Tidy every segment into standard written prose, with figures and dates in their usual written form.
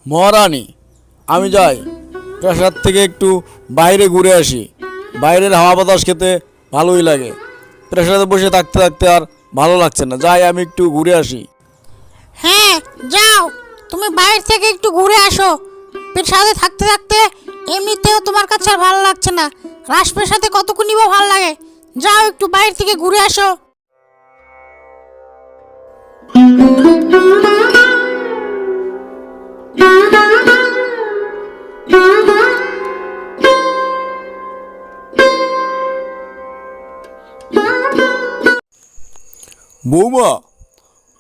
মহারানী, আমি যাই প্রাসাদ থেকে একটু বাইরে ঘুরে আসি। বাইরের হাওয়া বাতাস খেতে ভালোই লাগে। প্রাসাদে বসে থাকতে থাকতে আর ভালো লাগছে না, যাই আমি একটু ঘুরে আসি। হ্যাঁ যাও, তুমি বাইরে থেকে একটু ঘুরে আসো। প্রাসাদে থাকতে থাকতে এমনিতেও তোমার কাছে আর ভালো লাগছে না। রাজপ্রাসাদে কতক্ষণই বা ভালো লাগে। যাও একটু বাইরে থেকে ঘুরে আসো। বৌমা,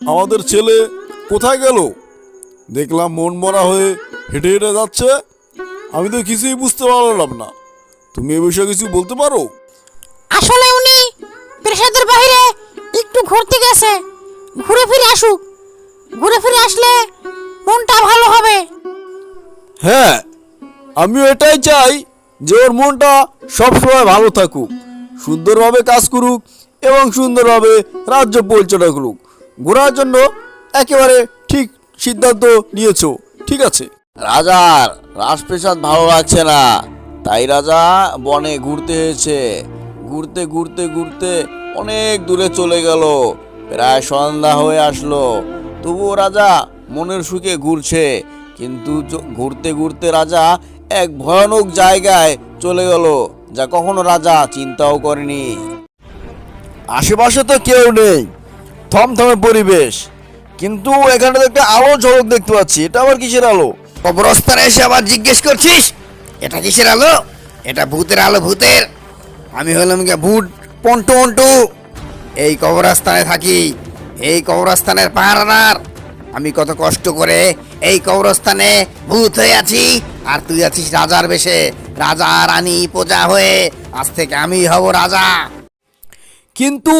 আমাদের ছেলে কোথায় গেল? দেখলাম মন মরা হয়ে হেঁটে হেঁটে যাচ্ছে। আমি তো কিছুই বুঝতে পারলাম না। তুমি এ বিষয়ে কিছু বলতে পারো? আসলে উনি প্রাসাদের বাইরে একটু ঘুরতে গেছে। ঘুরে ফিরে আসুক, ঘুরে ফিরে আসলে মনটা ভালো হবে। হ্যাঁ, আমিও এটাই চাই যে ওর মনটা সবসময় ভালো থাকুক, সুন্দরভাবে কাজ করুক এবং সুন্দরভাবে রাজ্য পরিচালনা করুক। ঘোরার জন্য একেবারে ঠিক সিদ্ধান্ত নিয়েছো, ঠিক আছে। রাজার রাজপ্রাসাদ ভালো লাগছে না, তাই রাজা বনে ঘুরতে হয়েছে। ঘুরতে ঘুরতে ঘুরতে অনেক দূরে চলে গেল। প্রায় সন্ধ্যা হয়ে আসলো, তবুও রাজা মনের সুখে ঘুরছে। কিন্তু ঘুরতে ঘুরতে রাজা এক ভয়ানক জায়গায় চলে গেল, যা কখনো রাজা চিন্তাও করেনি। আশেপাশে তো কেউ নেই, থমথমে পরিবেশ, কিন্তু এখানে তো একটা আলো ঝলক দেখতে পাচ্ছি। এটা আবার কিসের আলো? কবরস্থানে এসে আবার জিজ্ঞেস করছিস এটা কিসের আলো? এটা ভূতের আলো, ভূতের। আমি হলাম গিয়ে ভূত পন্টু অন্টু। এই কবরস্থানে থাকি, এই কবরস্থানের পাহারাদার। আমি কত কষ্ট করে এই কবরস্থানে ভূত হয়ে আছি, আর তুই আছিস রাজার বেশে, রাজা রানী প্রজা হয়ে। আজ থেকে আমি হব রাজা। কিন্তু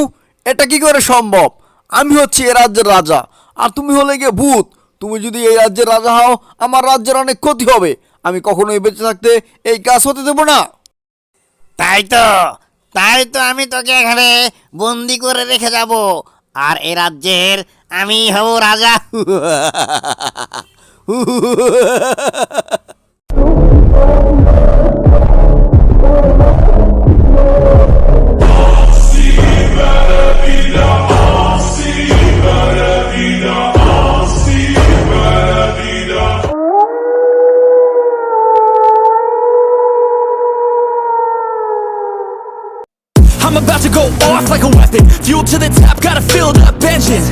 এটা কি করে সম্ভব? আমি হচ্ছি এ রাজ্যের রাজা, আর তুমি হলে গিয়ে ভূত। তুমি যদি এই রাজ্যের রাজা হও, আমার রাজ্যের অনেক ক্ষতি হবে। আমি কখনোই বেঁচে থাকতে এই কাজ হতে দেবো না। তাই তো আমি তোকে এখানে বন্দি করে রেখে যাব, আর এ রাজ্যের আমি হব রাজা। I'm about to go off like a weapon. Fuel to the top, got a filled up engine.